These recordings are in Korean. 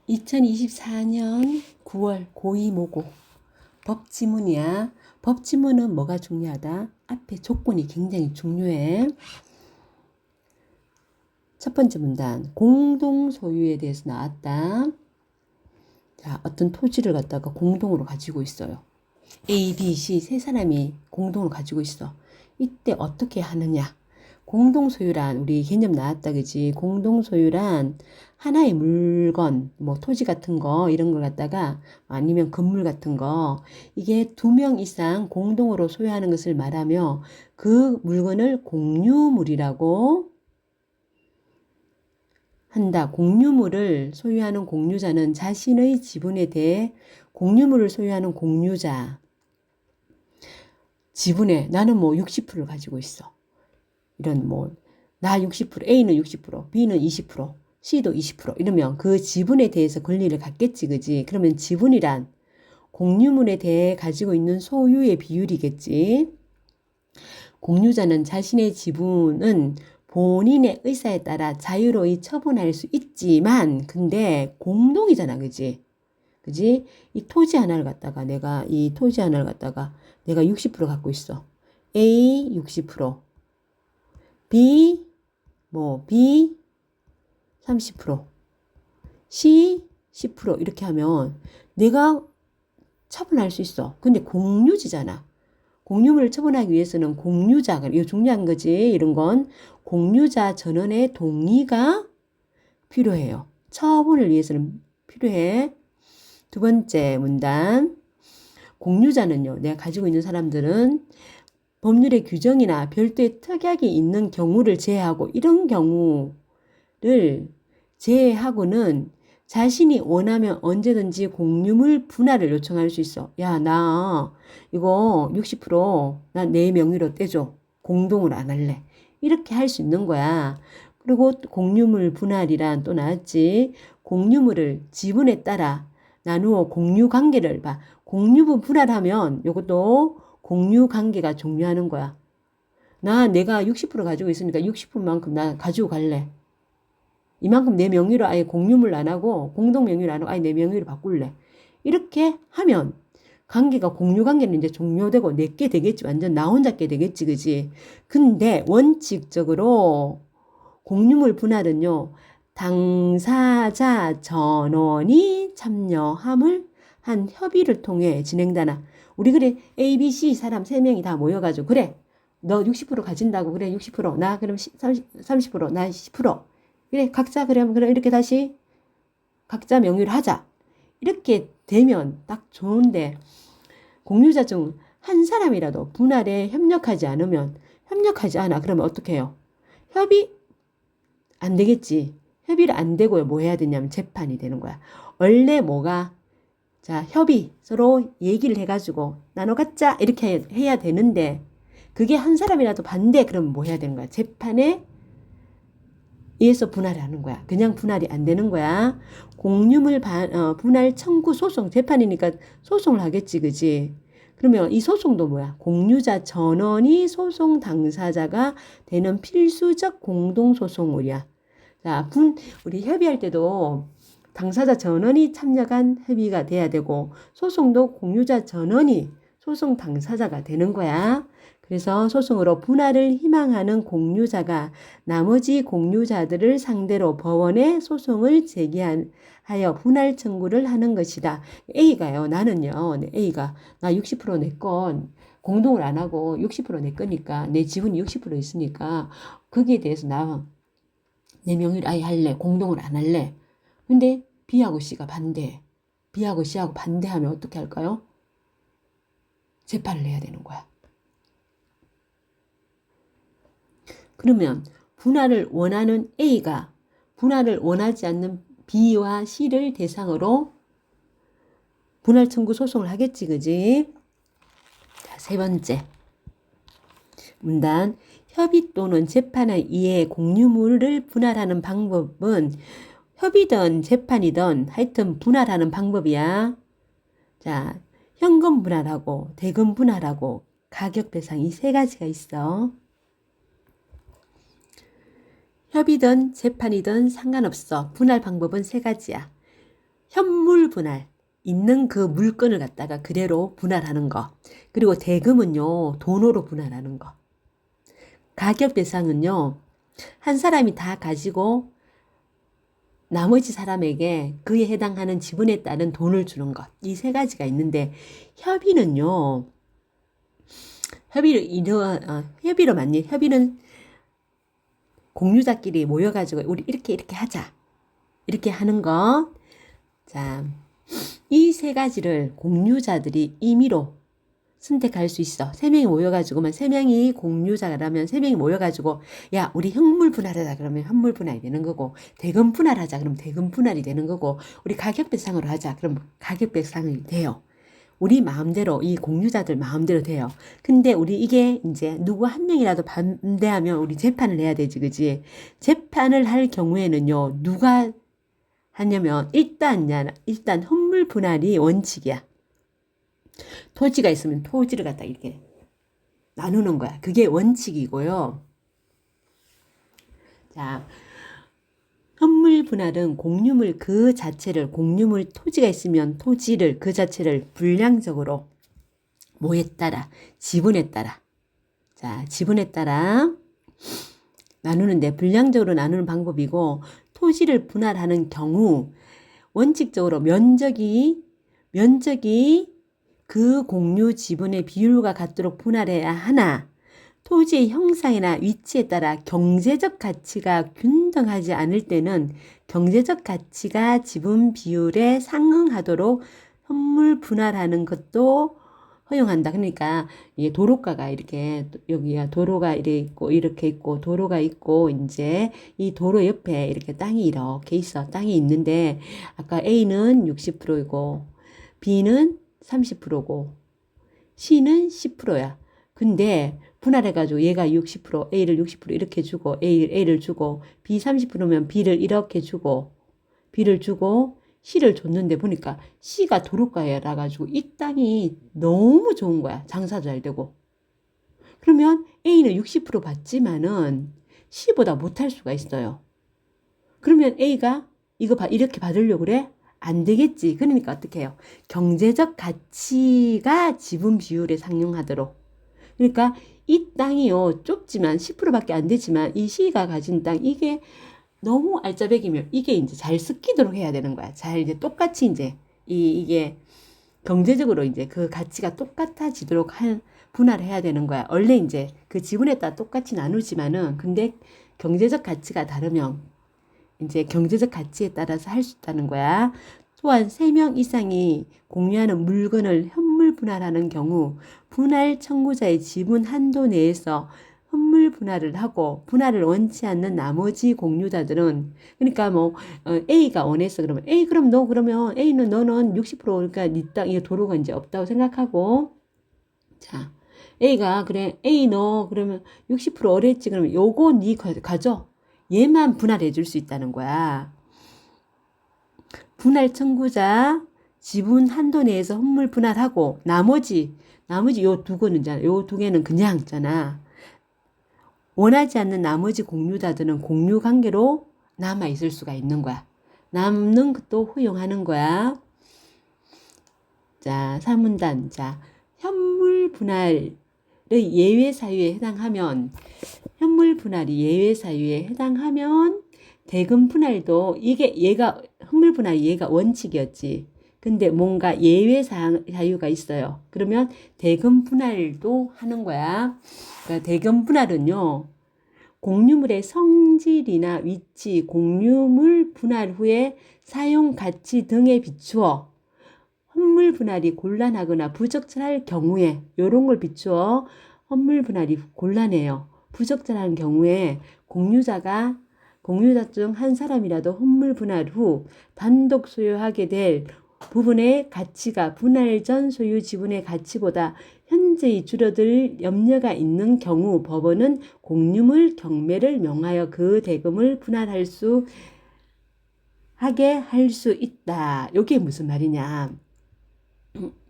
2024년 9월 고2모고 법지문이야. 법지문은 뭐가 중요하다? 앞에 조건이 굉장히 중요해. 첫 번째 문단, 공동 소유에 대해서 나왔다. 자, 어떤 토지를 갖다가 공동으로 가지고 있어요. A, B, C 세 사람이 공동으로 가지고 있어. 이때 어떻게 하느냐? 공동소유란 우리 개념 나왔다 그지? 공동소유란 하나의 물건, 뭐 토지 같은 거 이런 걸 갖다가 아니면 건물 같은 거 이게 2명 이상 공동으로 소유하는 것을 말하며 그 물건을 공유물이라고 한다. 공유물을 소유하는 공유자는 자신의 지분에 대해 공유물을 소유하는 공유자 지분에 나는 뭐 60%를 가지고 있어. 이런 뭐 나 60%, A는 60%, B는 20%, C도 20% 이러면 그 지분에 대해서 권리를 갖겠지, 그지? 그러면 지분이란 공유물에 대해 가지고 있는 소유의 비율이겠지. 공유자는 자신의 지분은 본인의 의사에 따라 자유로이 처분할 수 있지만 근데 공동이잖아, 그지? 그지? 이 토지 하나를 갖다가 내가 60% 갖고 있어. A 60%, B 30%, C 10% 이렇게 하면 내가 처분할 수 있어. 근데 공유지잖아. 공유물을 처분하기 위해서는 공유자가, 이거 중요한 거지. 이런 건 공유자 전원의 동의가 필요해요. 처분을 위해서는 필요해. 두 번째 문단. 공유자는요, 내가 가지고 있는 사람들은 법률의 규정이나 별도의 특약이 있는 경우를 제외하고 이런 경우를 제외하고는 자신이 원하면 언제든지 공유물 분할을 요청할 수 있어. 야, 나 이거 60% 내 명의로 떼줘. 공동으로 안 할래. 이렇게 할 수 있는 거야. 그리고 공유물 분할이란 또 나왔지. 공유물을 지분에 따라 나누어 공유 관계를 봐. 공유분 분할하면 이것도 공유 관계가 종료하는 거야. 내가 60% 가지고 있으니까 60%만큼 나 가지고 갈래. 이만큼 내 명의로 아예 공유물 안 하고 공동 명의로 안 하고 아예 내 명의로 바꿀래. 이렇게 하면 관계가 공유 관계는 이제 종료되고 내게 되겠지. 완전 나 혼자 게 되겠지. 그지? 근데 원칙적으로 공유물 분할은요. 당사자 전원이 참여함을 한 협의를 통해 진행되나. 우리 그래 A, B, C 사람 3명이 다 모여가지고 그래 너 60% 가진다고 그래 60% 나 그럼 30% 나 10% 그래 각자 그럼 이렇게 다시 각자 명의로 하자. 이렇게 되면 딱 좋은데 공유자 중 한 사람이라도 분할에 협력하지 않아. 그러면 어떻게 해요? 협의 안 되겠지. 협의를 안 되고요. 뭐 해야 되냐면 재판이 되는 거야. 원래 뭐가 자 협의 서로 얘기를 해가지고 나눠 갖자 이렇게 해야 되는데 그게 한 사람이라도 반대 그러면 뭐 해야 되는 거야? 재판에 의해서 분할을 하는 거야. 그냥 분할이 안 되는 거야. 공유물 분할 청구 소송 재판이니까 소송을 하겠지, 그지? 그러면 이 소송도 뭐야? 공유자 전원이 소송 당사자가 되는 필수적 공동소송물이야. 자, 우리 협의할 때도 당사자 전원이 참여한 협의가 돼야 되고 소송도 공유자 전원이 소송 당사자가 되는 거야. 그래서 소송으로 분할을 희망하는 공유자가 나머지 공유자들을 상대로 법원에 소송을 제기하여 분할 청구를 하는 것이다. A가요. 나는요. A가 나 60%내 건 공동을 안 하고 60%내 거니까 내 지분이 60% 있으니까 거기에 대해서 내 명의로 아예 할래. 공동을 안 할래. 근데 B하고 C가 반대해. B하고 C하고 반대하면 어떻게 할까요? 재판을 해야 되는 거야. 그러면 분할을 원하는 A가 분할을 원하지 않는 B와 C를 대상으로 분할 청구 소송을 하겠지, 그지? 자, 세 번째 문단. 협의 또는 재판에 의해 공유물을 분할하는 방법은 협의든 재판이든 하여튼 분할하는 방법이야. 자, 현금 분할하고 대금 분할하고 가격 배상 이 세 가지가 있어. 협의든 재판이든 상관없어. 분할 방법은 세 가지야. 현물 분할. 있는 그 물건을 갖다가 그대로 분할하는 거. 그리고 대금은요, 돈으로 분할하는 거. 가격 배상은요, 한 사람이 다 가지고 나머지 사람에게 그에 해당하는 지분에 따른 돈을 주는 것. 이 세 가지가 있는데, 협의는요, 협의로 맞니? 협의는 공유자끼리 모여가지고, 우리 이렇게 하자. 이렇게 하는 거. 자, 이 세 가지를 공유자들이 임의로 선택할 수 있어. 세 명이 모여가지고만, 세 명이 공유자라면 세 명이 모여가지고, 야, 우리 현물 분할하자. 그러면 현물 분할이 되는 거고, 대금 분할하자. 그러면 대금 분할이 되는 거고, 우리 가격 배상으로 하자. 그럼 가격 배상이 돼요. 우리 마음대로, 이 공유자들 마음대로 돼요. 근데 우리 이게 이제 누구 한 명이라도 반대하면 우리 재판을 해야 되지, 그지? 재판을 할 경우에는요, 누가 하냐면, 일단 현물 분할이 원칙이야. 토지가 있으면 토지를 갖다 이렇게 나누는 거야. 그게 원칙이고요. 자, 현물 분할은 공유물 그 자체를, 공유물 토지가 있으면 토지를 그 자체를 분량적으로 뭐에 따라, 지분에 따라. 자, 지분에 따라 나누는데 분량적으로 나누는 방법이고, 토지를 분할하는 경우 원칙적으로 면적이 그 공유 지분의 비율과 같도록 분할해야 하나, 토지의 형상이나 위치에 따라 경제적 가치가 균등하지 않을 때는 경제적 가치가 지분 비율에 상응하도록 현물 분할하는 것도 허용한다. 그러니까 이게 도로가가 이렇게, 여기가 도로가 이렇게 있고 도로가 있고, 이제 이 도로 옆에 이렇게 땅이 이렇게 있어. 땅이 있는데 아까 A는 60%이고 B는 30%고 C는 10%야. 근데 분할해가지고 얘가 60%, A를 60% 이렇게 주고, A를 주고, B 30%면 B를 이렇게 주고, B를 주고, C를 줬는데 보니까 C가 도로가에라 가지고 이 땅이 너무 좋은 거야. 장사 잘 되고. 그러면 A는 60% 받지만은 C보다 못할 수가 있어요. 그러면 A가 이렇게 받으려고 그래? 안 되겠지. 그러니까 어떻게 해요? 경제적 가치가 지분 비율에 상응하도록. 그러니까 이 땅이요, 좁지만 10%밖에 안 되지만 이 C가 가진 땅, 이게 너무 알짜배기면 이게 이제 잘 섞이도록 해야 되는 거야. 잘 이제 똑같이 이제 이게 경제적으로 이제 그 가치가 똑같아지도록 분할해야 되는 거야. 원래 이제 그 지분에 따라 똑같이 나누지만은, 근데 경제적 가치가 다르면 이제 경제적 가치에 따라서 할 수 있다는 거야. 또한 3명 이상이 공유하는 물건을 현물 분할하는 경우 분할 청구자의 지분 한도 내에서 현물 분할을 하고, 분할을 원치 않는 나머지 공유자들은, 그러니까 뭐 A가 원했어. 그러면 그럼 너 그러면 너는 60%, 그러니까 네 땅 이거 도로가 이제 없다고 생각하고, 자, A가 그래, 너 그러면 60% 어랬지. 그러면 요거 네 가져. 얘만 분할해 줄 수 있다는 거야. 분할 청구자 지분 한도 내에서 현물 분할하고, 나머지 요 두 개는 그냥 있잖아. 원하지 않는 나머지 공유자들은 공유 관계로 남아 있을 수가 있는 거야. 남는 것도 허용하는 거야. 자, 3문단. 자, 현물 분할의 예외 사유에 해당하면, 현물 분할이 예외 사유에 해당하면 대금 분할도, 현물 분할이 얘가 원칙이었지. 근데 뭔가 예외 사유가 있어요. 그러면 대금 분할도 하는 거야. 그러니까 대금 분할은요, 공유물의 성질이나 위치, 공유물 분할 후에 사용 가치 등에 비추어 현물 분할이 곤란하거나 부적절할 경우에, 요런 걸 비추어 현물 분할이 곤란해요. 부적절한 경우에 공유자 중 한 사람이라도 현물 분할 후 단독 소유하게 될 부분의 가치가 분할 전 소유 지분의 가치보다 현저히 줄어들 염려가 있는 경우 법원은 공유물 경매를 명하여 그 대금을 분할할 수 있다. 이게 무슨 말이냐?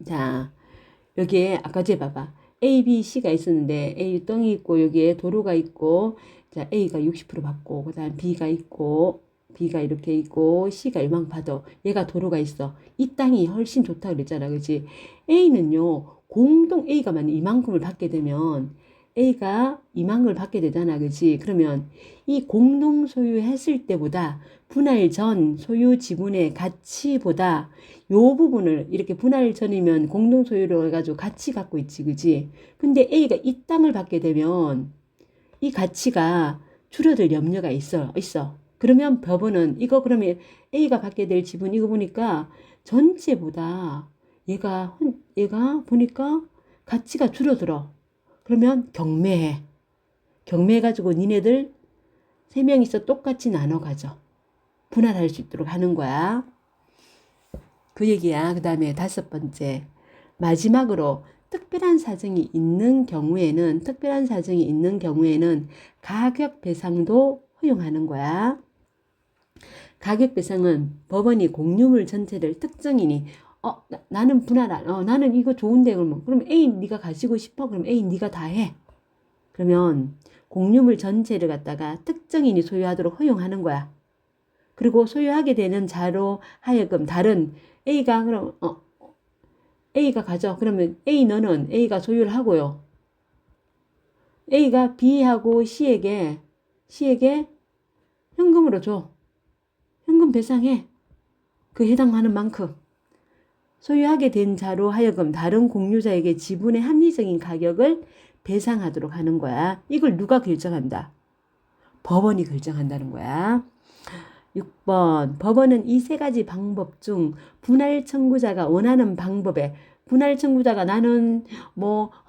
자, 여기에 아까 제 봐봐. A, B, C가 있었는데 A 땅이 있고 여기에 도로가 있고, 자, A가 60% 받고, 그다음 B가 있고, B가 이렇게 있고 C가 이만 봐도 얘가 도로가 있어. 이 땅이 훨씬 좋다 그랬잖아. 그치? A는요. 공동 A가 만약 이만큼을 받게 되면 A가 이만큼을 받게 되잖아. 그치? 그러면 이 공동 소유했을 때보다 분할 전 소유 지분의 가치보다 요 부분을 이렇게 분할 전이면 공동 소유로 해가지고 같이 갖고 있지. 그치? 근데 A가 이 땅을 받게 되면 이 가치가 줄어들 염려가 있어. 그러면 법원은 이거 그러면 A가 받게 될 지분 이거 보니까 전체보다 얘가 보니까 가치가 줄어들어. 그러면 경매해. 경매해가지고 니네들 3명이서 똑같이 나눠 가져. 분할할 수 있도록 하는 거야. 그 얘기야. 그 다음에 5번째. 마지막으로 특별한 사정이 있는 경우에는 가격 배상도 허용하는 거야. 가격 배상은 법원이 공유물 전체를 특정인이 나는 나는 이거 좋은데 그러면 A 네가 가지고 싶어? 그럼 A 네가 다 해. 그러면 공유물 전체를 갖다가 특정인이 소유하도록 허용하는 거야. 그리고 소유하게 되는 자로 하여금 다른 A가 그럼 A가 가져. 그러면 A 너는 A가 소유를 하고요. A가 B하고 C에게 현금으로 줘. 현금 배상해. 그 해당하는 만큼. 소유하게 된 자로 하여금 다른 공유자에게 지분의 합리적인 가격을 배상하도록 하는 거야. 이걸 누가 결정한다? 법원이 결정한다는 거야. 6번. 법원은 이 3가지 방법 중 분할 청구자가 원하는 방법에 분할 청구자가 나는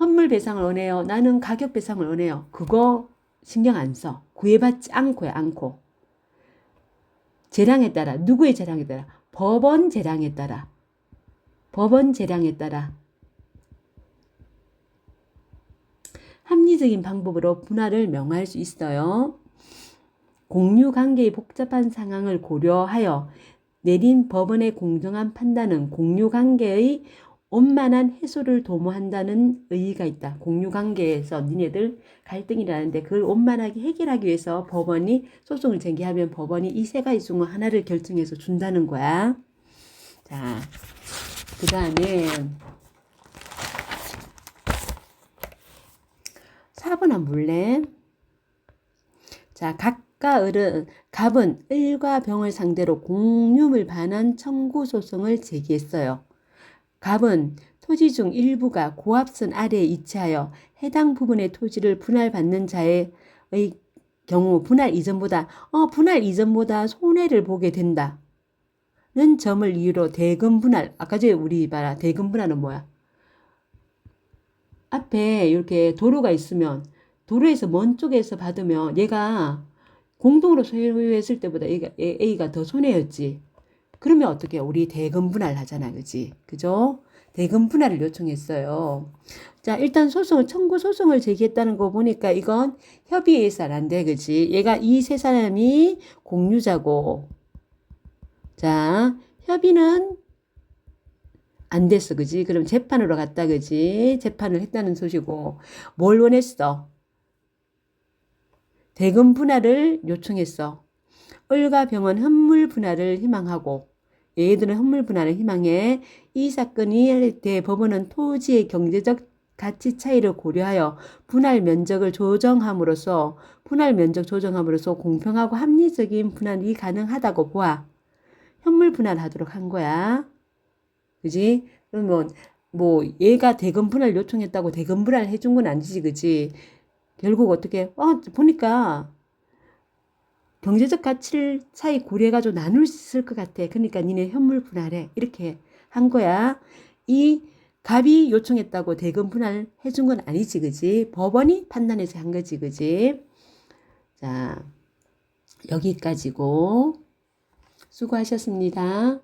헌물 배상을 원해요. 나는 가격 배상을 원해요. 그거 신경 안 써. 구애받지 않고. 재량에 따라 누구의 재량에 따라? 법원 재량에 따라 합리적인 방법으로 분할을 명할 수 있어요. 공유관계의 복잡한 상황을 고려하여 내린 법원의 공정한 판단은 공유관계의 원만한 해소를 도모한다는 의의가 있다. 공유관계에서 니네들 갈등이 나는데 그걸 원만하게 해결하기 위해서 법원이 소송을 제기하면 법원이 이 3가지 중 하나를 결정해서 준다는 거야. 자, 그 다음에 4번 한번 볼래? 자, 갑은 을과 병을 상대로 공유물 반환 청구 소송을 제기했어요. 갑은 토지 중 일부가 고압선 아래에 위치하여 해당 부분의 토지를 분할받는 자의 경우 분할 이전보다 손해를 보게 된다는 점을 이유로 대금 분할, 아까 전에 우리 봐라. 대금 분할은 뭐야? 앞에 이렇게 도로가 있으면 도로에서 먼 쪽에서 받으면 얘가 공동으로 소유했을 때보다 A가 더 손해였지. 그러면 어떻게 우리 대금 분할 하잖아. 그죠? 대금 분할을 요청했어요. 자, 일단 청구 소송을 제기했다는 거 보니까 이건 협의에 의해서는데, 그지? 얘가 이 3사람이 공유자고. 자, 협의는 안 됐어. 그지? 그럼 재판으로 갔다. 그지? 재판을 했다는 소식이고. 뭘 원했어? 대금 분할을 요청했어. 을과 병은 현물 분할을 희망하고 얘들은 현물 분할을 희망해. 이 사건이 대법원은 토지의 경제적 가치 차이를 고려하여 분할 면적 조정함으로써 공평하고 합리적인 분할이 가능하다고 보아 현물 분할하도록 한 거야. 그지? 그러면 얘가 대금 분할 요청했다고 대금 분할 해준 건 아니지. 그지? 결국 어떻게 보니까 경제적 가치 차이 고려해가지고 나눌 수 있을 것 같아. 그러니까 니네 현물 분할해. 이렇게 한 거야. 이 갑이 요청했다고 대금 분할 해준 건 아니지. 그지? 법원이 판단해서 한 거지. 그지? 자, 여기까지고 수고하셨습니다.